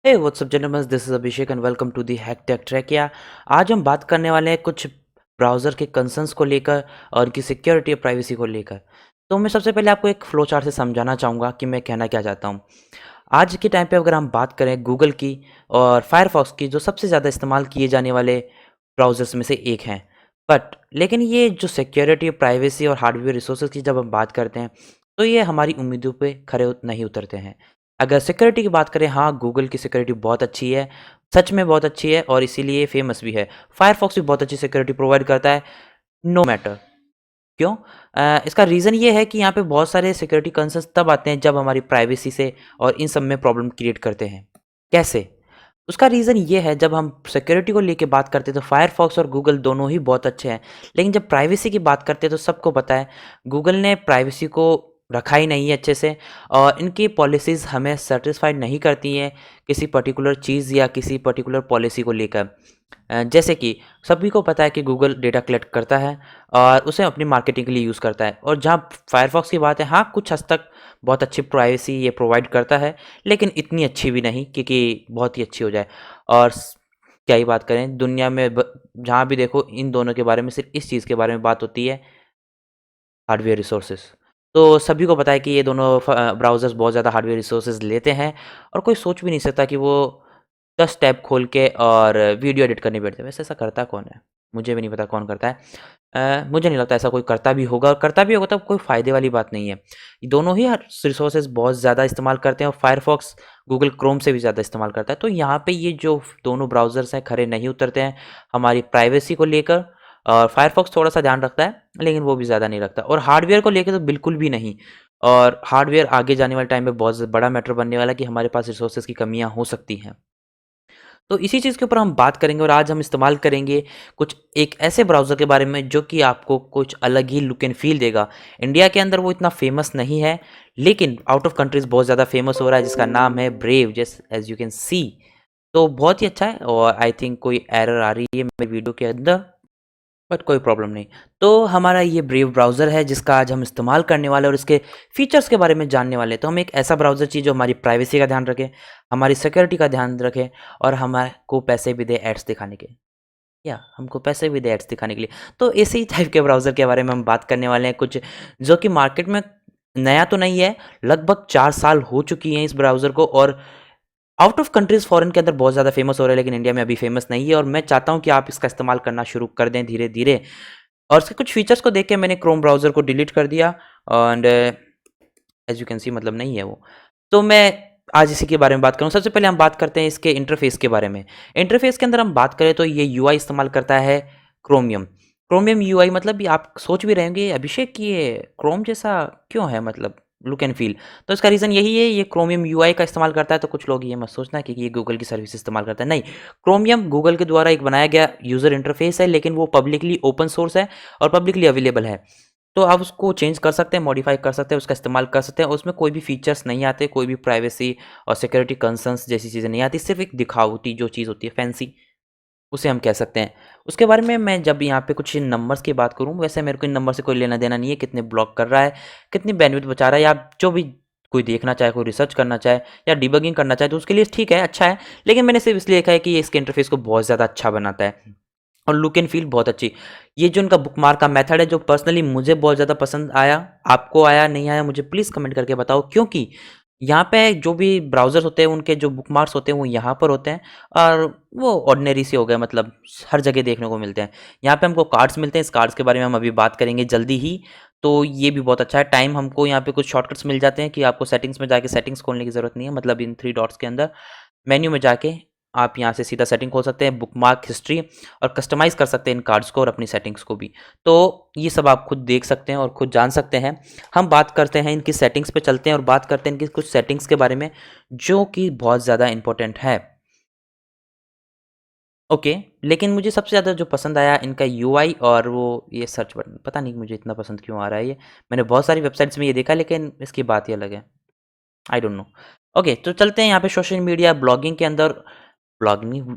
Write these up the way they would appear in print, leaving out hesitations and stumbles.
Hey what's up gentleman, this is Abhishek and welcome to the hack tech track. या आज हम बात करने वाले हैं कुछ ब्राउज़र के कंसर्न्स को लेकर और उनकी सिक्योरिटी और प्राइवेसी को लेकर। तो मैं सबसे पहले आपको एक फ्लो चार्ट से समझाना चाहूँगा कि मैं कहना क्या चाहता हूँ। आज के टाइम पे अगर हम बात करें गूगल की और फायरफॉक्स की, जो सबसे ज़्यादा इस्तेमाल किए जाने वाले ब्राउज़र्स में से एक हैं। बट लेकिन ये जो सिक्योरिटी, प्राइवेसी और हार्डवेयर रिसोर्सेज की जब हम बात करते हैं, तो ये हमारी उम्मीदों पे खरे नहीं उतरते हैं। अगर सिक्योरिटी की बात करें, हाँ, गूगल की सिक्योरिटी बहुत अच्छी है, सच में बहुत अच्छी है और इसीलिए फेमस भी है। फायरफॉक्स भी बहुत अच्छी सिक्योरिटी प्रोवाइड करता है, नो मैटर। क्यों? इसका रीज़न ये है कि यहाँ पे बहुत सारे सिक्योरिटी कंसर्न्स तब आते हैं जब हमारी प्राइवेसी से और इन सब में प्रॉब्लम क्रिएट करते हैं। कैसे? उसका रीज़न ये है, जब हम सिक्योरिटी को लेके बात करते हैं तो फायरफॉक्स और गूगल दोनों ही बहुत अच्छे हैं। लेकिन जब प्राइवेसी की बात करते हैं तो सबको पता है गूगल ने प्राइवेसी को रखा ही नहीं है अच्छे से, और इनकी पॉलिसीज़ हमें सैटिस्फाइड नहीं करती हैं किसी पर्टिकुलर चीज़ या किसी पर्टिकुलर पॉलिसी को लेकर। जैसे कि सभी को पता है कि गूगल डेटा कलेक्ट करता है और उसे अपनी मार्केटिंग के लिए यूज़ करता है, और जहाँ फायरफॉक्स की बात है, हाँ, कुछ हद तक बहुत अच्छी प्राइवेसी ये प्रोवाइड करता है, लेकिन इतनी अच्छी भी नहीं कि बहुत ही अच्छी हो जाए। और क्या ही बात करें, दुनिया में जहाँ भी देखो इन दोनों के बारे में सिर्फ इस चीज़ के बारे में बात होती है, हार्डवेयर रिसोर्सेज। तो सभी को पता है कि ये दोनों ब्राउज़र्स बहुत ज़्यादा हार्डवेयर रिसोर्सेज लेते हैं, और कोई सोच भी नहीं सकता कि वो 10 टैब खोल के और वीडियो एडिट करने बैठते हैं। वैसे ऐसा करता कौन है? मुझे भी नहीं पता कौन करता है। मुझे नहीं लगता ऐसा कोई करता भी होगा, और करता भी होगा तो कोई फ़ायदे वाली बात नहीं है। ये दोनों ही रिसोर्सेज बहुत ज़्यादा इस्तेमाल करते हैं, और फायरफॉक्स गूगल क्रोम से भी ज़्यादा इस्तेमाल करता है। तो यहाँ पे ये जो दोनों ब्राउज़र्स हैं, खरे नहीं उतरते हैं हमारी प्राइवेसी को लेकर। और फायरफॉक्स थोड़ा-सा ध्यान रखता है, लेकिन वो भी ज़्यादा नहीं रखता, और हार्डवेयर को लेके तो बिल्कुल भी नहीं। और हार्डवेयर आगे जाने वाले टाइम में बहुत बड़ा मैटर बनने वाला है कि हमारे पास रिसोर्सेज की कमियाँ हो सकती हैं। तो इसी चीज़ के ऊपर हम बात करेंगे, और आज हम इस्तेमाल करेंगे कुछ एक ऐसे ब्राउज़र के बारे में जो कि आपको कुछ अलग ही लुक एंड फ़ील देगा। इंडिया के अंदर वो इतना फ़ेमस नहीं है, लेकिन आउट ऑफ कंट्रीज़ बहुत ज़्यादा फ़ेमस हो रहा है, जिसका नाम है brave, just as you can see. तो बहुत ही अच्छा है, और आई थिंक कोई एरर आ रही है मेरी वीडियो के अंदर, बट कोई प्रॉब्लम नहीं। तो हमारा ये ब्रेव ब्राउज़र है जिसका आज हम इस्तेमाल करने वाले हैं, और इसके फीचर्स के बारे में जानने वाले हैं। तो हम एक ऐसा ब्राउज़र चाहिए जो हमारी प्राइवेसी का ध्यान रखे, हमारी सिक्योरिटी का ध्यान रखे, और हमारे को पैसे भी दे एड्स दिखाने के, या हमको पैसे भी दे एड्स दिखाने के लिए। तो इसी टाइप के ब्राउज़र के बारे में हम बात करने वाले हैं, कुछ जो कि मार्केट में नया तो नहीं है, लगभग 4 साल हो चुकी हैं इस ब्राउज़र को, और आउट ऑफ कंट्रीज़ फॉरेन के अंदर बहुत ज़्यादा फेमस हो रहा है, लेकिन इंडिया में अभी फेमस नहीं है। और मैं चाहता हूँ कि आप इसका इस्तेमाल करना शुरू कर दें धीरे-धीरे। और इसके कुछ फीचर्स को देख के मैंने क्रोम ब्राउज़र को डिलीट कर दिया, and as you can see, मतलब नहीं है वो। तो मैं आज इसी के बारे में बात करूँ। सबसे पहले हम बात करते हैं इसके इंटरफ़ेस के बारे में। इंटरफ़ेस के अंदर हम बात करें तो ये यूआई इस्तेमाल करता है क्रोमियम। क्रोमियम यूआई, मतलब ये आप सोच भी रहे होंगे, अभिषेक कि ये क्रोम जैसा क्यों है, मतलब लुक एंड फ़ील। तो इसका रीज़न यही है, ये क्रोमियम यूआई का इस्तेमाल करता है। तो कुछ लोग ये मत सोचना कि ये गूगल की सर्विस इस्तेमाल करता है, नहीं। क्रोमियम गूगल के द्वारा एक बनाया गया यूज़र इंटरफ़ेस है, लेकिन वो पब्लिकली ओपन सोर्स है और पब्लिकली अवेलेबल है। तो आप उसको चेंज कर सकते हैं, मॉडिफ़ाई कर सकते हैं, उसका इस्तेमाल कर सकते हैं। उसमें कोई भी फ़ीचर्स नहीं आते, कोई भी प्राइवेसी और सिक्योरिटी कंसर्न्स जैसी चीज़ें नहीं आती, सिर्फ़ एक दिखावटी जो चीज़ होती है, फैंसी, उसे हम कह सकते हैं। उसके बारे में मैं जब यहाँ पे कुछ नंबर्स की बात करूँ, वैसे मेरे को इन नंबर से कोई लेना-देना नहीं है, कितने ब्लॉक कर रहा है, कितनी बैंडविड्थ बचा रहा है, या जो भी कोई देखना चाहे, कोई रिसर्च करना चाहे या डिबगिंग करना चाहे, तो उसके लिए ठीक है, अच्छा है। लेकिन मैंने सिर्फ़ इसलिए देखा है कि ये इसके इंटरफ़ेस को बहुत ज़्यादा अच्छा बनाता है, और लुक एंड फ़ील बहुत अच्छी। ये जो इनका बुकमार्क का मेथड है, जो पर्सनली मुझे बहुत ज़्यादा पसंद आया, आपको आया, नहीं आया, मुझे प्लीज़ कमेंट करके बताओ। क्योंकि यहाँ पे जो भी ब्राउज़र्स होते हैं, उनके जो बुकमार्क्स होते हैं, वो यहाँ पर होते हैं, और वो ऑर्डिनरी से हो गए, मतलब हर जगह देखने को मिलते हैं। यहाँ पे हमको कार्ड्स मिलते हैं, इस कार्ड्स के बारे में हम अभी बात करेंगे जल्दी ही। तो ये भी बहुत अच्छा है। टाइम हमको यहाँ पे कुछ शॉर्टकट्स मिल जाते हैं कि आपको सेटिंग्स में जाके सेटिंग्स खोलने की ज़रूरत नहीं है, मतलब इन 3 डॉट्स के अंदर मेन्यू में जाके आप यहाँ से सीधा सेटिंग खोल सकते हैं, बुकमार्क हिस्ट्री, और कस्टमाइज़ कर सकते हैं इन कार्ड्स को और अपनी सेटिंग्स को भी। तो ये सब आप खुद देख सकते हैं और खुद जान सकते हैं। हम बात करते हैं इनकी सेटिंग्स पे चलते हैं, और बात करते हैं इनकी कुछ सेटिंग्स के बारे में जो कि बहुत ज़्यादा इंपॉर्टेंट है। ओके, लेकिन मुझे सबसे ज़्यादा जो पसंद आया इनका यूआई, और वो ये सर्च बटन, पता नहीं मुझे इतना पसंद क्यों आ रहा है ये। मैंने बहुत सारी वेबसाइट्स में ये देखा, लेकिन इसकी बात ही अलग है। I don't know. ओके, तो चलते हैं यहाँ पे सोशल मीडिया ब्लॉगिंग के अंदर। ब्लॉगिंग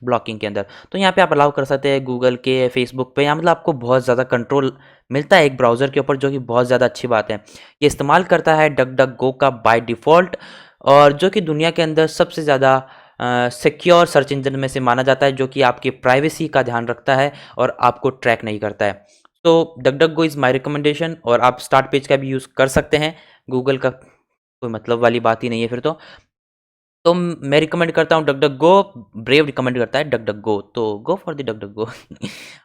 ब्लॉकिंग के अंदर, तो यहाँ पे आप अलाउ कर सकते हैं गूगल के, फेसबुक पे, या मतलब आपको बहुत ज़्यादा कंट्रोल मिलता है एक ब्राउज़र के ऊपर, जो कि बहुत ज़्यादा अच्छी बात है। ये इस्तेमाल करता है डक डक गो का बाय डिफ़ॉल्ट और जो कि दुनिया के अंदर सबसे ज़्यादा सिक्योर सर्च इंजन में से माना जाता है, जो कि आपकी प्राइवेसी का ध्यान रखता है और आपको ट्रैक नहीं करता है। तो डकडकगो इज़ माय रिकमेंडेशन, और आप स्टार्ट पेज का भी यूज़ कर सकते हैं। गूगल का कोई मतलब वाली बात ही नहीं है फिर तो मैं रिकमेंड करता हूँ डकडकगो। ब्रेव रिकमेंड करता है डकडकगो, तो go for the DuckDuckGo.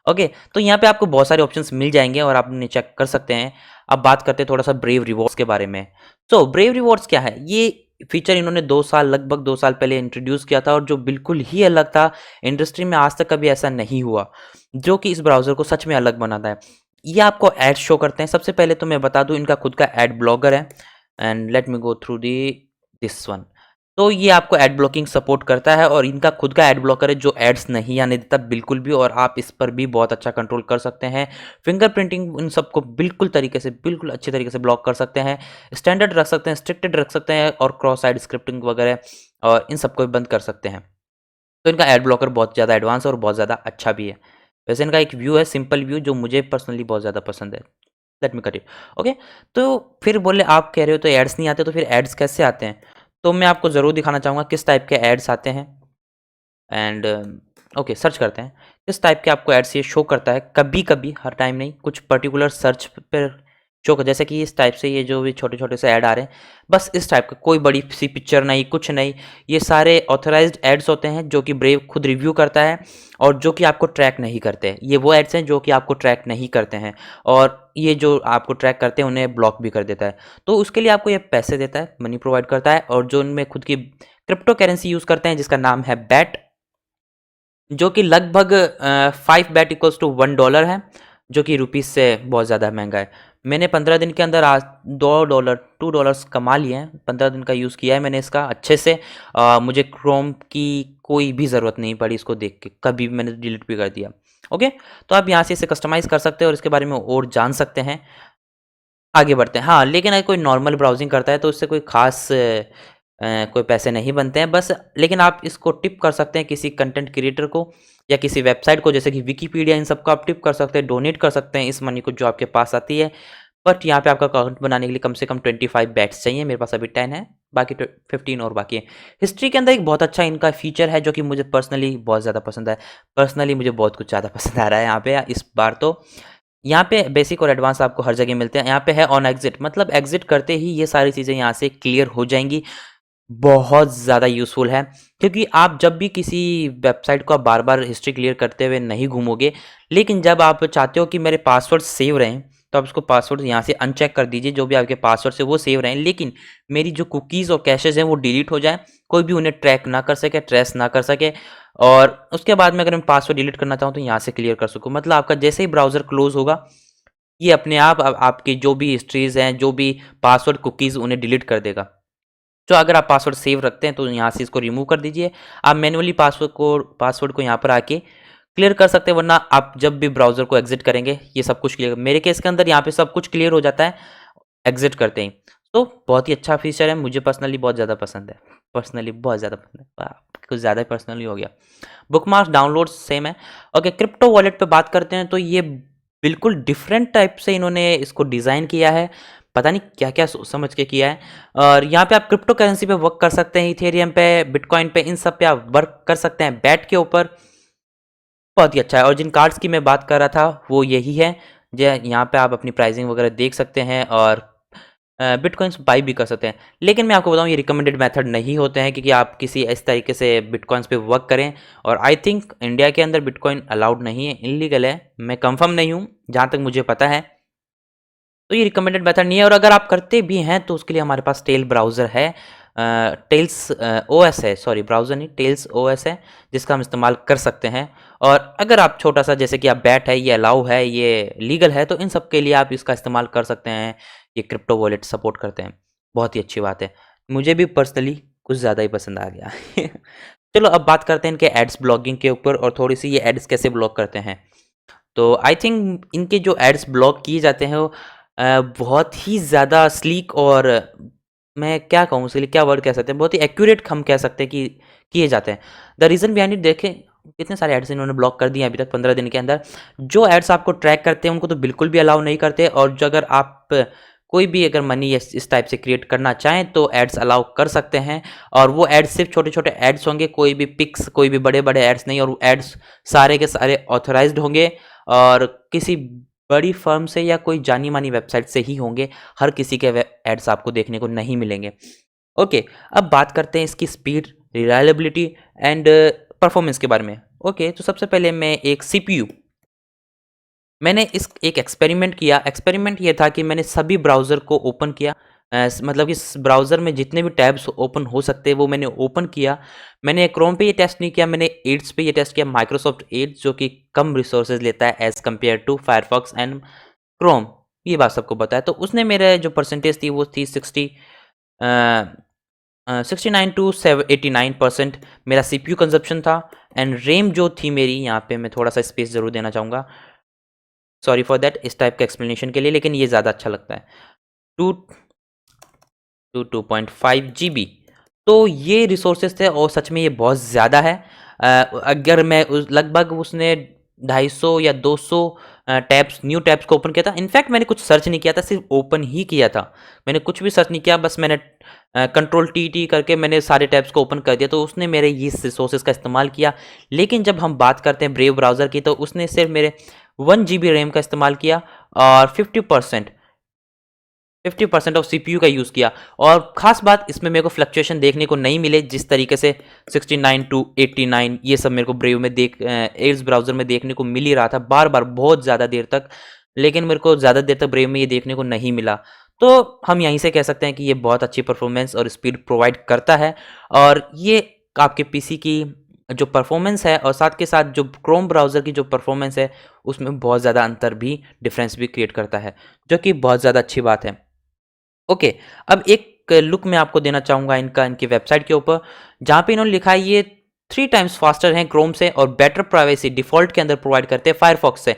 Okay, तो यहाँ पे आपको बहुत सारे ऑप्शंस मिल जाएंगे और आप उन्हें चेक कर सकते हैं। अब बात करते हैं थोड़ा सा ब्रेव रिवॉर्ड्स के बारे में। तो ब्रेव रिवॉर्ड्स क्या है? ये फीचर इन्होंने 2 साल, लगभग 2 साल पहले इंट्रोड्यूस किया था, और जो बिल्कुल ही अलग था। इंडस्ट्री में आज तक कभी ऐसा नहीं हुआ, जो कि इस ब्राउज़र को सच में अलग बनाता है। ये आपको एड्स शो करते हैं। सबसे पहले तो मैं बता दूं, इनका खुद का एड ब्लॉगर है, and let me go through the this one. तो ये आपको एड ब्लॉकिंग सपोर्ट करता है, और इनका खुद का एड ब्लॉकर है जो एड्स नहीं आने देता बिल्कुल भी, और आप इस पर भी बहुत अच्छा कंट्रोल कर सकते हैं। फिंगरप्रिंटिंग इन सबको बिल्कुल तरीके से, बिल्कुल अच्छे तरीके से ब्लॉक कर सकते हैं। स्टैंडर्ड रख सकते हैं, स्ट्रिक्टेड रख सकते हैं, और क्रॉस साइड स्क्रिप्टिंग वगैरह, और इन सबको भी बंद कर सकते हैं। तो इनका एड ब्लॉकर बहुत ज़्यादा एडवांस और बहुत ज़्यादा अच्छा भी है। वैसे इनका एक व्यू है, सिंपल व्यू, जो मुझे पर्सनली बहुत ज़्यादा पसंद है। Let me cut it. Okay, तो फिर बोले आप कह रहे हो तो एड्स नहीं आते, तो फिर एड्स कैसे आते हैं? तो मैं आपको ज़रूर दिखाना चाहूँगा किस टाइप के एड्स आते हैं। एंड ओके, सर्च करते हैं किस टाइप के आपको एड्स ये शो करता है। कभी कभी, हर टाइम नहीं, कुछ पर्टिकुलर सर्च पर शो कर, जैसे कि इस टाइप से ये जो भी छोटे छोटे से ऐड आ रहे हैं, बस इस टाइप का, कोई बड़ी सी पिक्चर नहीं, कुछ नहीं। ये सारे ऑथराइज्ड एड्स होते हैं जो कि ब्रेव खुद रिव्यू करता है, और जो कि आपको ट्रैक नहीं करते। ये वो एड्स हैं जो कि आपको ट्रैक नहीं करते हैं, और ये जो आपको ट्रैक करते हैं उन्हें ब्लॉक भी कर देता है। तो उसके लिए आपको ये पैसे देता है, मनी प्रोवाइड करता है, और जो उनमें खुद की क्रिप्टो करेंसी यूज़ करते हैं जिसका नाम है बैट, जो कि लगभग 5 बैट इक्वल्स टू $1 है, जो कि रुपीज़ से बहुत ज़्यादा महंगा है। मैंने 15 दिन के अंदर आज $2 $2 कमा लिए हैं। 15 दिन का यूज़ किया है मैंने इसका अच्छे से। मुझे क्रोम की कोई भी ज़रूरत नहीं पड़ी इसको देख के, कभी भी मैंने डिलीट भी कर दिया। ओके, तो आप यहाँ से इसे कस्टमाइज़ कर सकते हैं और इसके बारे में और जान सकते हैं। आगे बढ़ते हैं। हाँ, लेकिन अगर कोई नॉर्मल ब्राउज़िंग करता है तो उससे कोई ख़ास कोई पैसे नहीं बनते हैं बस। लेकिन आप इसको टिप कर सकते हैं किसी कंटेंट क्रिएटर को या किसी वेबसाइट को, जैसे कि विकिपीडिया, इन सबको आप टिप कर सकते हैं, डोनेट कर सकते हैं इस मनी को जो आपके पास आती है। बट यहाँ पे आपका अकाउंट बनाने के लिए कम से कम 25 बैट्स चाहिए। मेरे पास अभी 10 है, बाकी 15 और बाकी है। हिस्ट्री के अंदर एक बहुत अच्छा इनका फीचर है जो कि मुझे पर्सनली बहुत ज़्यादा पसंद है। पर्सनली मुझे बहुत कुछ ज़्यादा पसंद आ रहा है यहाँ पे इस बार। तो यहाँ पे बेसिक और एडवांस आपको हर जगह मिलते हैं। यहाँ पे है ऑन एग्जिट, मतलब एग्जिट करते ही ये सारी चीज़ें यहाँ से क्लियर हो जाएंगी। बहुत ज़्यादा यूज़फुल है, क्योंकि आप जब भी किसी वेबसाइट को आप बार-बार हिस्ट्री क्लियर करते हुए नहीं घूमोगे, लेकिन जब आप चाहते हो कि मेरे पासवर्ड सेव रहें, तो आप उसको पासवर्ड यहाँ से अनचेक कर दीजिए, जो भी आपके पासवर्ड है वो सेव रहें, लेकिन मेरी जो कुकीज़ और कैशेज़ हैं वो डिलीट हो जाएँ, कोई भी उन्हें ट्रैक ना कर सके, ट्रेस ना कर सके, और उसके बाद में अगर मैं पासवर्ड डिलीट करना चाहूँ तो यहाँ से क्लियर कर सकूँ। मतलब आपका जैसे ही ब्राउज़र क्लोज़ होगा, ये अपने आप आपकी जो भी हिस्ट्रीज़ हैं, जो भी पासवर्ड, कुकीज़, उन्हें डिलीट कर देगा। तो अगर आप पासवर्ड सेव रखते हैं तो यहाँ से इसको रिमूव कर दीजिए। आप मैनुअली पासवर्ड को यहाँ पर आके क्लियर कर सकते हैं, वरना आप जब भी ब्राउज़र को एग्जिट करेंगे ये सब कुछ क्लियर, मेरे केस के अंदर यहाँ पे सब कुछ क्लियर हो जाता है एग्जिट करते ही। तो बहुत ही अच्छा फीचर है, मुझे पर्सनली बहुत ज़्यादा पसंद है। पर्सनली बहुत ज़्यादा पसंद है। वाह! कुछ ज़्यादा ही पर्सनली हो गया। बुकमार्क्स डाउनलोड सेम है। ओके, क्रिप्टो वॉलेट पे बात करते हैं तो ये बिल्कुल डिफरेंट टाइप से इन्होंने इसको डिज़ाइन किया है। पता नहीं क्या-क्या सोच समझ के किया है। और यहाँ पे आप क्रिप्टो करेंसी पे वर्क कर सकते हैं, इथेरियम पे, बिटकॉइन पे, इन सब पे आप वर्क कर सकते हैं, बैट के ऊपर। बहुत ही अच्छा है। और जिन कार्ड्स की मैं बात कर रहा था वो यही है। यहाँ पे आप अपनी प्राइसिंग वगैरह देख सकते हैं, और बिटकॉइंस बाई भी कर सकते हैं। लेकिन मैं आपको बताऊँ ये रिकमेंडेड मेथड नहीं होते हैं, क्योंकि आप किसी इस तरीके से बिटकॉइंस पे वर्क करें। और आई थिंक इंडिया के अंदर बिटकॉइन अलाउड नहीं है, इलीगल है। मैं कंफर्म नहीं हूँ, जहाँ तक मुझे पता है। तो ये रिकमेंडेड मेथड नहीं है, और अगर आप करते भी हैं तो उसके लिए हमारे पास टेल ब्राउज़र है। टेल्स ओएस है, सॉरी ब्राउज़र नहीं, टेल्स ओएस है, जिसका हम इस्तेमाल कर सकते हैं। और अगर आप छोटा सा, जैसे कि आप बैट है, ये अलाउ है, ये लीगल है, तो इन सब के लिए आप इसका इस्तेमाल कर सकते हैं। ये क्रिप्टो वॉलेट सपोर्ट करते हैं, बहुत ही अच्छी बात है। मुझे भी पर्सनली कुछ ज़्यादा ही पसंद आ गया। चलो अब बात करते हैं इनके एड्स ब्लॉगिंग के ऊपर, और थोड़ी सी ये एड्स कैसे ब्लॉक करते हैं। तो आई थिंक इनके जो एड्स ब्लॉक किए जाते हैं वो बहुत ही ज़्यादा स्लीक, और मैं क्या कहूँ उसके लिए, क्या वर्ड कह सकते हैं, बहुत ही एक्यूरेट हम कह सकते हैं कि किए जाते हैं। द रीज़न बिहाइंड इट, देखें कितने सारे एड्स इन्होंने ब्लॉक कर दिए अभी तक 15 दिन के अंदर। जो एड्स आपको ट्रैक करते हैं उनको तो बिल्कुल भी अलाउ नहीं करते, और जो अगर आप कोई भी अगर मनी इस टाइप से क्रिएट करना चाहें तो एड्स अलाउ कर सकते हैं, और वो एड्स सिर्फ छोटे छोटे एड्स होंगे, कोई भी पिक्स, कोई भी बड़े बड़े एड्स नहीं, और वो एड्स सारे के सारे ऑथराइज्ड होंगे और किसी बड़ी फर्म से या कोई जानी मानी वेबसाइट से ही होंगे। हर किसी के एड्स आपको देखने को नहीं मिलेंगे। ओके, अब बात करते हैं इसकी स्पीड, रिलायबिलिटी एंड परफॉर्मेंस के बारे में। ओके, तो सबसे पहले मैं एक सीपीयू, मैंने इस एक एक्सपेरिमेंट किया। एक्सपेरिमेंट ये था कि मैंने सभी ब्राउज़र को ओपन किया, मतलब कि इस ब्राउज़र में जितने भी टैब्स ओपन हो सकते हैं वो मैंने ओपन किया। मैंने क्रोम पे ये टेस्ट नहीं किया, मैंने एड्स पे ये टेस्ट किया, माइक्रोसॉफ्ट एड्स जो कि कम रिसोर्सेज लेता है as compare to Firefox and Chrome, ये बात सबको पता है। तो उसने मेरे जो परसेंटेज थी वो थी 69 टू 89% मेरा सीपीयू कंजप्शन था। एंड रैम जो थी मेरी, यहाँ पे मैं थोड़ा सा स्पेस ज़रूर देना चाहूँगा, सॉरी फॉर दैट इस टाइप के एक्सप्लेनेशन के लिए, लेकिन ये ज़्यादा अच्छा लगता है। 2.5 GB, तो ये रिसोर्सेज थे और सच में ये बहुत ज़्यादा है। अगर मैं लगभग उसने 250 या 200 टैब्स, न्यू टैब्स को ओपन किया था। इनफैक्ट मैंने कुछ सर्च नहीं किया था, सिर्फ ओपन ही किया था। मैंने कुछ भी सर्च नहीं किया, बस मैंने कंट्रोल टी करके मैंने सारे टैब्स को ओपन कर दिया, तो उसने मेरे ये रिसोर्सेज का इस्तेमाल किया। लेकिन जब हम बात करते हैं ब्रेव ब्राउज़र की, तो उसने सिर्फ मेरे 1 GB रैम का इस्तेमाल किया और 50% ऑफ सीपीयू का यूज़ किया। और ख़ास बात, इसमें मेरे को फ्लक्चुएशन देखने को नहीं मिले जिस तरीके से 69 टू 89 ये सब मेरे को ब्रेव में एड्स ब्राउज़र में देखने को मिल ही रहा था बार बार बहुत ज़्यादा देर तक, लेकिन मेरे को ज़्यादा देर तक ब्रेव में ये देखने को नहीं मिला। तो हम यहीं से कह सकते हैं कि ये बहुत अच्छी परफॉर्मेंस और स्पीड प्रोवाइड करता है, और ये आपके पीसी की जो परफॉर्मेंस है और साथ के साथ जो क्रोम ब्राउज़र की जो परफॉर्मेंस है उसमें बहुत ज़्यादा अंतर भी, डिफरेंस भी क्रिएट करता है, जो कि बहुत ज़्यादा अच्छी बात है। ओके, अब एक लुक मैं आपको देना चाहूँगा इनकी वेबसाइट के ऊपर, जहाँ पे इन्होंने लिखा है ये 3 टाइम्स फास्टर हैं क्रोम से और बेटर प्राइवेसी डिफ़ॉल्ट के अंदर प्रोवाइड करते हैं फायरफॉक्स से,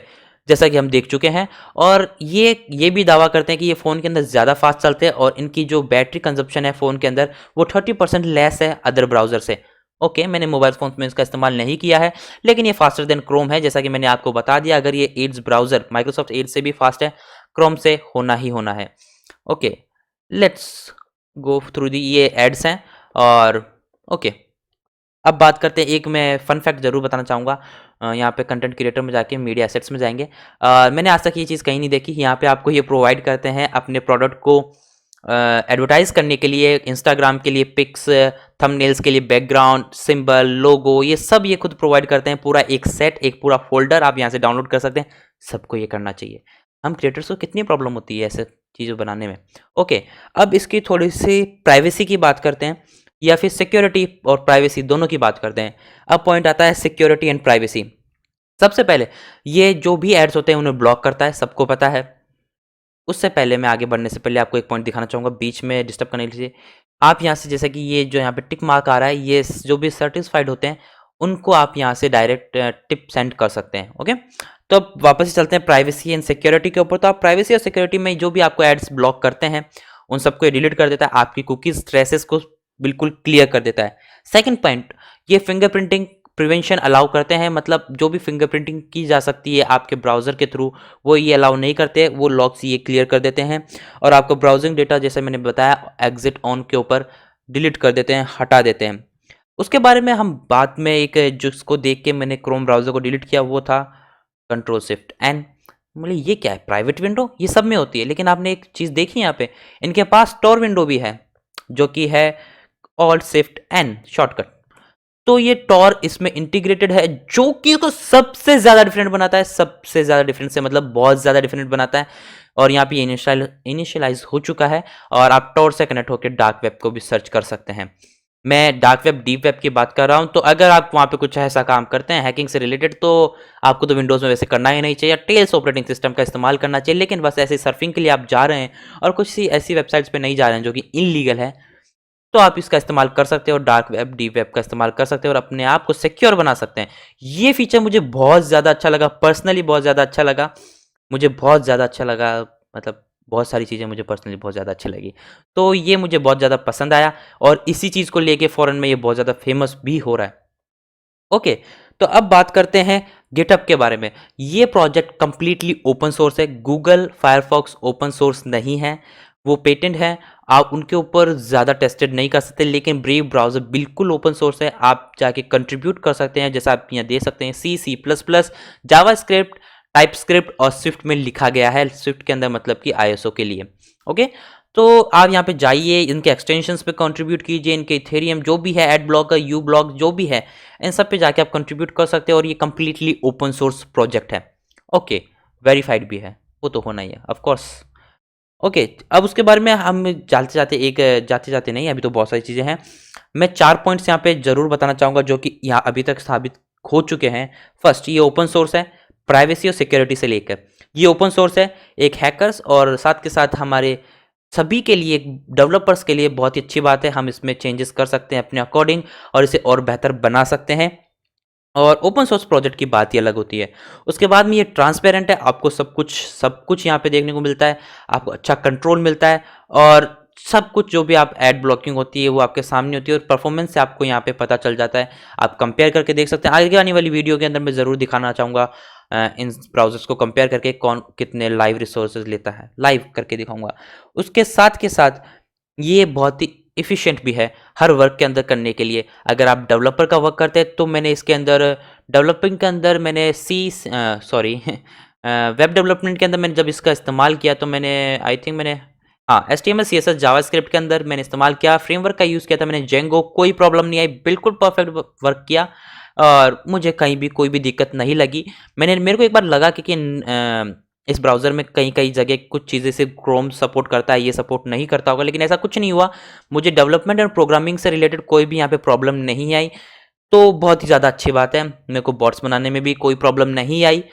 जैसा कि हम देख चुके हैं। और ये भी दावा करते हैं कि ये फ़ोन के अंदर ज़्यादा फास्ट चलते हैं और इनकी जो बैटरी कंजप्शन है फ़ोन के अंदर वो 30% लेस है अदर ब्राउज़र से। ओके, मैंने मोबाइल फ़ोन में इसका इस्तेमाल नहीं किया है, लेकिन ये फास्टर देन क्रोम है, जैसा कि मैंने आपको बता दिया। अगर ये एड्स ब्राउज़र माइक्रोसॉफ्ट एड्स से भी फास्ट है, क्रोम से होना ही होना है। Okay, let's go through the, ये एड्स हैं। और ओके, अब बात करते हैं, एक मैं फन फैक्ट जरूर बताना चाहूँगा। यहाँ पे कंटेंट क्रिएटर में जाके मीडिया एसेट्स में जाएंगे। मैंने आज तक ये चीज़ कहीं नहीं देखी। यहाँ पे आपको ये प्रोवाइड करते हैं अपने प्रोडक्ट को एडवर्टाइज करने के लिए, इंस्टाग्राम के लिए पिक्स, थंबनेल्स के लिए बैकग्राउंड, सिंबल, लोगो, ये सब ये खुद प्रोवाइड करते हैं। पूरा एक सेट, एक पूरा फोल्डर आप यहाँ से डाउनलोड कर सकते हैं। सबको ये करना चाहिए। हम क्रिएटर्स को कितनी प्रॉब्लम होती है ऐसे चीज़ें बनाने में। ओके, अब इसकी थोड़ी सी प्राइवेसी की बात करते हैं, या फिर सिक्योरिटी और प्राइवेसी दोनों की बात करते हैं। अब पॉइंट आता है सिक्योरिटी एंड प्राइवेसी। सबसे पहले, ये जो भी एड्स होते हैं उन्हें ब्लॉक करता है, सबको पता है। उससे पहले मैं आगे बढ़ने से पहले आपको एक पॉइंट दिखाना चाहूँगा, बीच में डिस्टर्ब करने के लिए। आप यहाँ से, जैसे कि ये जो यहाँ पे टिक मार्क आ रहा है, ये जो भी सर्टिफाइड होते हैं उनको आप यहाँ से डायरेक्ट टिप सेंड कर सकते हैं। ओके, तो अब वापस चलते हैं प्राइवेसी एंड सिक्योरिटी के ऊपर। तो आप प्राइवेसी और सिक्योरिटी में जो भी आपको एड्स ब्लॉक करते हैं उन सबको डिलीट कर देता है, आपकी कुकीज ट्रेसेस को बिल्कुल क्लियर कर देता है। सेकंड पॉइंट, ये फिंगरप्रिंटिंग प्रिवेंशन अलाउ करते हैं, मतलब जो भी फिंगरप्रिंटिंग की जा सकती है आपके ब्राउज़र के थ्रू वो ये अलाउ नहीं करते, वो लॉक्स ये क्लियर कर देते हैं। और आपको ब्राउजिंग डेटा, जैसे मैंने बताया, एग्जिट ऑन के ऊपर डिलीट कर देते हैं, हटा देते हैं। उसके बारे में हम बाद में, एक जिसको देख के मैंने क्रोम ब्राउज़र को डिलीट किया वो था कंट्रोल शिफ्ट एन। मतलब ये क्या है, प्राइवेट विंडो ये सब में होती है, लेकिन आपने एक चीज़ देखी यहाँ पे, इनके पास टॉर विंडो भी है जो कि है ऑल्ट शिफ्ट एन शॉर्टकट। तो ये टॉर इसमें इंटीग्रेटेड है, जो कि इसको सबसे ज्यादा डिफरेंट बनाता है, सबसे ज्यादा डिफरेंट से मतलब बहुत ज्यादा डिफरेंट बनाता है। और यहाँ पे इनिशियलाइज हो चुका है और आप टॉर से कनेक्ट होकर डार्क वेब को भी सर्च कर सकते हैं। मैं डार्क वेब, डीप वेब की बात कर रहा हूँ। तो अगर आप वहाँ पे कुछ ऐसा काम करते हैं हैकिंग से रिलेटेड, तो आपको तो विंडोज़ में वैसे करना ही नहीं चाहिए, टेल्स ऑपरेटिंग सिस्टम का इस्तेमाल करना चाहिए। लेकिन बस ऐसे सर्फिंग के लिए आप जा रहे हैं और कुछ सी ऐसी वेबसाइट्स पे नहीं जा रहे हैं जो कि इनलीगल है, तो आप इसका इस्तेमाल कर सकते हो, डार्क वेब, डीप वेब का इस्तेमाल कर सकते हो और अपने आप को सिक्योर बना सकते हैं। ये फीचर मुझे बहुत ज़्यादा अच्छा लगा, पर्सनली बहुत ज़्यादा अच्छा लगा, मुझे बहुत ज़्यादा अच्छा लगा। मतलब बहुत सारी चीज़ें मुझे पर्सनली बहुत ज़्यादा अच्छी लगी, तो ये मुझे बहुत ज़्यादा पसंद आया और इसी चीज़ को लेके फॉरेन में ये बहुत ज़्यादा फेमस भी हो रहा है। ओके, तो अब बात करते हैं गिटहब के बारे में। ये प्रोजेक्ट कंप्लीटली ओपन सोर्स है, गूगल फायरफॉक्स ओपन सोर्स नहीं है। वो पेटेंट है, आप उनके ऊपर ज़्यादा टेस्टेड नहीं कर सकते, लेकिन ब्रेव ब्राउज़र बिल्कुल ओपन सोर्स है, आप जाके कंट्रीब्यूट कर सकते हैं। जैसा आप यहाँ देख सकते हैं C++, जावास्क्रिप्ट, टाइपस्क्रिप्ट और स्विफ्ट में लिखा गया है। स्विफ्ट के अंदर मतलब कि आईएसओ के लिए। ओके, तो आप यहाँ पे जाइए, इनके एक्सटेंशंस पे कंट्रीब्यूट कीजिए, इनके इथेरियम जो भी है, एड ब्लॉक, यू ब्लॉक जो भी है, इन सब पे जाके आप कंट्रीब्यूट कर सकते हैं और ये कंप्लीटली ओपन सोर्स प्रोजेक्ट है। ओके, वेरीफाइड भी है, वो तो होना ही है ऑफ कोर्स। ओके, अब उसके बारे में हम जाते जाते नहीं, अभी तो बहुत सारी चीज़ें हैं। मैं 4 पॉइंट्स यहाँ पे ज़रूर बताना चाहूँगा जो कि यहाँ अभी तक साबित हो चुके हैं। फर्स्ट, ये ओपन सोर्स है, प्राइवेसी और सिक्योरिटी से लेकर ये ओपन सोर्स है। एक हैकर्स और साथ के साथ हमारे सभी के लिए, डेवलपर्स के लिए बहुत ही अच्छी बात है। हम इसमें चेंजेस कर सकते हैं अपने अकॉर्डिंग और इसे और बेहतर बना सकते हैं। और ओपन सोर्स प्रोजेक्ट की बात ही अलग होती है। उसके बाद में ये ट्रांसपेरेंट है, आपको सब कुछ यहाँ पे देखने को मिलता है, आपको अच्छा कंट्रोल मिलता है और सब कुछ जो भी आप एड ब्लॉकिंग होती है वो आपके सामने होती है और परफॉर्मेंस से आपको यहाँ पे पता चल जाता है। आप कंपेयर करके देख सकते हैं। आगे आने वाली वीडियो के अंदर मैं ज़रूर दिखाना चाहूँगा इन ब्राउजर्स को कंपेयर करके कौन कितने लाइव रिसोर्सेज लेता है, लाइव करके दिखाऊंगा। उसके साथ के साथ ये बहुत ही इफ़िशिएंट भी है हर वर्क के अंदर करने के लिए। अगर आप डेवलपर का वर्क करते हैं तो मैंने इसके अंदर डेवलपिंग के अंदर मैंने वेब डेवलपमेंट के अंदर मैंने जब इसका इस्तेमाल किया तो मैंने आई थिंक मैंने हाँ HTML CSS जावास्क्रिप्ट के अंदर मैंने इस्तेमाल किया, फ्रेमवर्क का यूज़ किया था मैंने जेंगो, कोई प्रॉब्लम नहीं आई, बिल्कुल परफेक्ट वर्क किया और मुझे कहीं भी कोई भी दिक्कत नहीं लगी। मेरे को एक बार लगा कि इस ब्राउज़र में कई जगह कुछ चीज़ें सिर्फ क्रोम सपोर्ट करता है, ये सपोर्ट नहीं करता होगा, लेकिन ऐसा कुछ नहीं हुआ। मुझे डेवलपमेंट और प्रोग्रामिंग से रिलेटेड कोई भी यहाँ पे प्रॉब्लम नहीं आई, तो बहुत ही ज़्यादा अच्छी बात है। मेरे को बॉट्स बनाने में भी कोई प्रॉब्लम नहीं आई,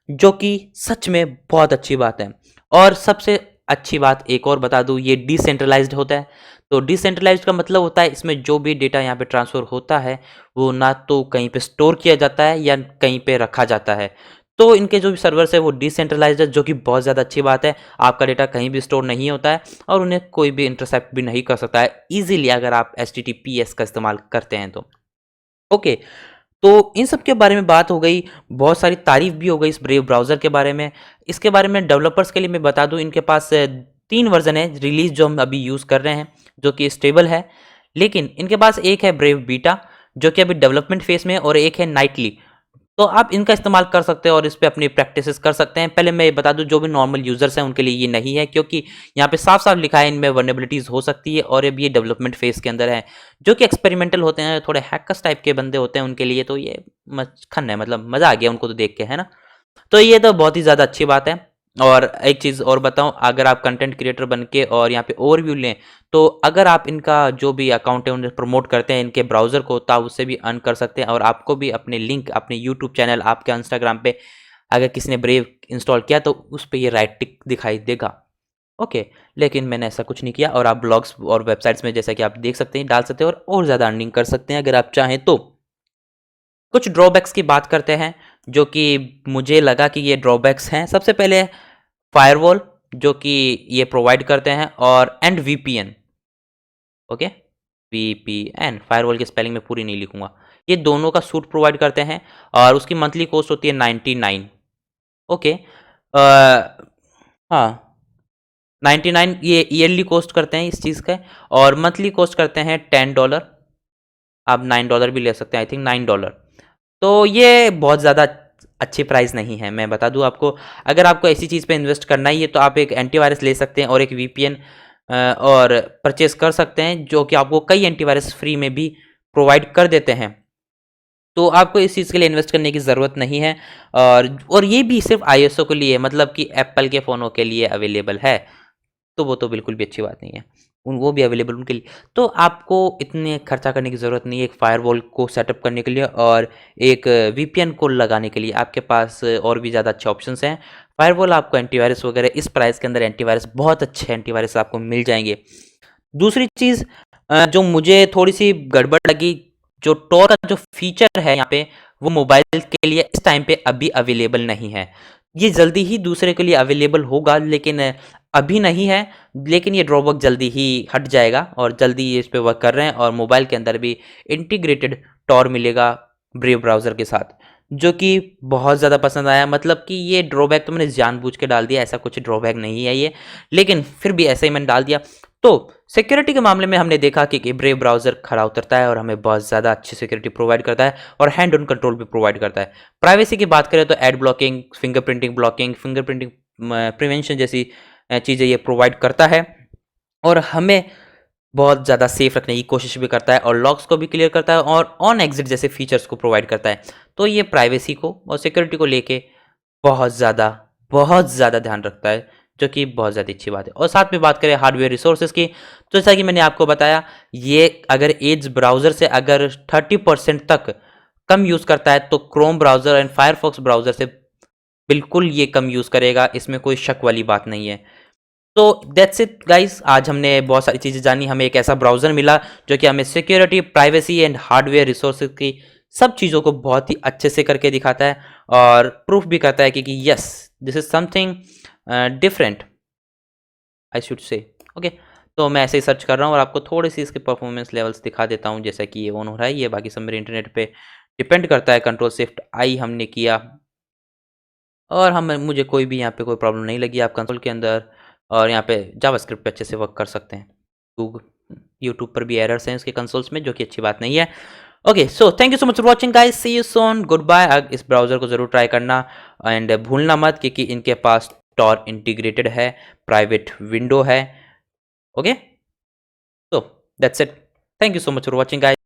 जो कि सच में बहुत अच्छी बात है। और सबसे अच्छी बात एक और बता दूँ, ये डिसेंट्रलाइज्ड होता है। तो डिसेंट्रलाइज्ड का मतलब होता है इसमें जो भी डेटा यहाँ पे ट्रांसफ़र होता है, वो ना तो कहीं पे स्टोर किया जाता है या कहीं पे रखा जाता है। तो इनके जो भी सर्वर्स है वो डिसेंट्रलाइज्ड है, जो कि बहुत ज़्यादा अच्छी बात है। आपका डेटा कहीं भी स्टोर नहीं होता है और उन्हें कोई भी इंटरसेप्ट भी नहीं कर सकता है ईज़िली, अगर आप HTTPS का इस्तेमाल करते हैं तो। ओके, तो इन सब के बारे में बात हो गई, बहुत सारी तारीफ़ भी हो गई इस ब्रेव ब्राउज़र के बारे में। इसके बारे में डेवलपर्स के लिए मैं बता दूँ, इनके पास 3 वर्ज़न है रिलीज़ जो हम अभी यूज़ कर रहे हैं, जो कि स्टेबल है। लेकिन इनके पास एक है ब्रेव बीटा, जो कि अभी डेवलपमेंट फ़ेज़ में है, और एक है नाइटली। तो आप इनका इस्तेमाल कर सकते हैं और इस पे अपनी प्रैक्टिसेस कर सकते हैं। पहले मैं ये बता दूं, जो भी नॉर्मल यूज़र्स हैं उनके लिए ये नहीं है, क्योंकि यहाँ पे साफ-साफ लिखा है इनमें वल्नरेबिलिटीज़ हो सकती है और अब ये डेवलपमेंट फेज़ के अंदर है। जो कि एक्सपेरिमेंटल होते हैं, थोड़े हैकर्स टाइप के बंदे होते हैं, उनके लिए तो ये मक्खन है, मतलब मज़ा आ गया उनको तो देख के, है ना? तो ये तो बहुत ही ज़्यादा अच्छी बात है। और एक चीज़ और बताऊँ, अगर आप कंटेंट क्रिएटर बन के और यहाँ पे ओवरव्यू लें, तो अगर आप इनका जो भी अकाउंट है उन्हें प्रमोट करते हैं इनके ब्राउज़र को, तो आप उससे भी अर्न कर सकते हैं और आपको भी अपने लिंक, अपने यूट्यूब चैनल, आपके इंस्टाग्राम पे अगर किसी ने ब्रेव इंस्टॉल किया तो उस पे ये राइट टिक दिखाई देगा। ओके, लेकिन मैंने ऐसा कुछ नहीं किया और आप ब्लॉग्स और वेबसाइट्स में जैसा कि आप देख सकते हैं डाल सकते हैं और ज़्यादा अर्निंग कर सकते हैं अगर आप चाहें तो। कुछ ड्रॉबैक्स की बात करते हैं, जो कि मुझे लगा कि ये ड्रॉबैक्स हैं। सबसे पहले फायरवॉल, जो कि ये प्रोवाइड करते हैं, और and VPN। Okay, VPN, firewall की स्पेलिंग में पूरी नहीं लिखूंगा। ये दोनों का सूट प्रोवाइड करते हैं और उसकी मंथली कॉस्ट होती है 99। ओके, हाँ 99 ये ईयरली कॉस्ट करते हैं इस चीज़ का, और मंथली कॉस्ट करते हैं $10। आप $9 भी ले सकते हैं, आई थिंक $9। तो ये बहुत ज़्यादा अच्छी प्राइस नहीं है। मैं बता दूं आपको, अगर आपको ऐसी चीज़ पे इन्वेस्ट करना ही है तो आप एक एंटीवायरस ले सकते हैं और एक VPN और परचेस कर सकते हैं, जो कि आपको कई एंटीवायरस फ्री में भी प्रोवाइड कर देते हैं। तो आपको इस चीज़ के लिए इन्वेस्ट करने की ज़रूरत नहीं है। और ये भी सिर्फ ISO के लिए, मतलब कि एप्पल के फ़ोनों के लिए अवेलेबल है, तो वो तो बिल्कुल भी अच्छी बात नहीं है। वो भी अवेलेबल उनके लिए। तो आपको इतने खर्चा करने की ज़रूरत नहीं है एक फायरवॉल को सेटअप करने के लिए और एक VPN को लगाने के लिए। आपके पास और भी ज़्यादा अच्छे ऑप्शंस हैं। फायरवॉल आपको एंटीवायरस वगैरह, इस प्राइस के अंदर एंटीवायरस, बहुत अच्छे एंटीवायरस आपको मिल जाएंगे। दूसरी चीज़ जो मुझे थोड़ी सी गड़बड़ लगी, जो टॉर का जो फीचर है यहाँ पे, वो मोबाइल के लिए इस टाइम पे अभी अवेलेबल नहीं है। ये जल्दी ही दूसरे के लिए अवेलेबल होगा, लेकिन अभी नहीं है। लेकिन ये ड्रॉबैक जल्दी ही हट जाएगा और जल्दी ये इस पे वर्क कर रहे हैं और मोबाइल के अंदर भी इंटीग्रेटेड टॉर मिलेगा ब्रेव ब्राउज़र के साथ। जो कि बहुत ज़्यादा पसंद आया। मतलब कि ये ड्रॉबैक तो मैंने जानबूझ के डाल दिया, ऐसा कुछ ड्रॉबैक नहीं है ये, लेकिन फिर भी ऐसे ही मैंने डाल दिया। तो सिक्योरिटी के मामले में हमने देखा कि ब्रेव ब्राउज़र खरा उतरता है और हमें बहुत ज़्यादा अच्छी सिक्योरिटी प्रोवाइड करता है और हैंड ऑन कंट्रोल भी प्रोवाइड करता है। प्राइवेसी की बात करें तो एड ब्लॉकिंग, फिंगरप्रिंटिंग प्रिवेंशन जैसी चीज़ें ये प्रोवाइड करता है और हमें बहुत ज़्यादा सेफ रखने की कोशिश भी करता है और लॉक्स को भी क्लियर करता है और ऑन एग्जिट जैसे फीचर्स को प्रोवाइड करता है। तो ये प्राइवेसी को और सिक्योरिटी को लेके बहुत ज़्यादा बहुत ज़्यादा ध्यान रखता है, जो कि बहुत ज़्यादा अच्छी बात है। और साथ में बात करें हार्डवेयर रिसोर्सेज की, तो जैसा कि मैंने आपको बताया, ये अगर एज ब्राउज़र से अगर 30% तक कम यूज़ करता है तो Chrome browser and Firefox browser से बिल्कुल ये कम यूज़ करेगा, इसमें कोई शक वाली बात नहीं है। तो दैट्स इट गाइस, आज हमने बहुत सारी चीज़ें जानी। हमें एक ऐसा ब्राउज़र मिला जो कि हमें security, privacy and hardware resources की सब चीज़ों को बहुत ही अच्छे से करके दिखाता है और प्रूफ भी करता है कि yes, this is something different, I should say. Okay, तो मैं ऐसे ही सर्च कर रहा हूँ और आपको थोड़ी सी इसके परफॉर्मेंस लेवल्स दिखा देता हूँ। जैसा कि ये ऑन हो रहा है, ये बाकी सब मेरे इंटरनेट पे डिपेंड करता है। कंट्रोल शिफ्ट आई हमने किया और हम मुझे कोई भी यहाँ पे कोई प्रॉब्लम नहीं लगी। आप कंसोल के अंदर और यहाँ पे जावास्क्रिप्ट पे अच्छे से वर्क कर सकते हैं। यूट्यूब पर भी एरर्स हैं इसके कंसोल्स में, जो कि अच्छी बात नहीं है। Okay, so thank you so much for watching guys, see you soon, goodbye. इस ब्राउज़र को ज़रूर ट्राई करना एंड भूलना मत, क्योंकि इनके पास टॉर इंटीग्रेटेड है, प्राइवेट विंडो है। ओके, तो that's it, thank you so much for watching guys.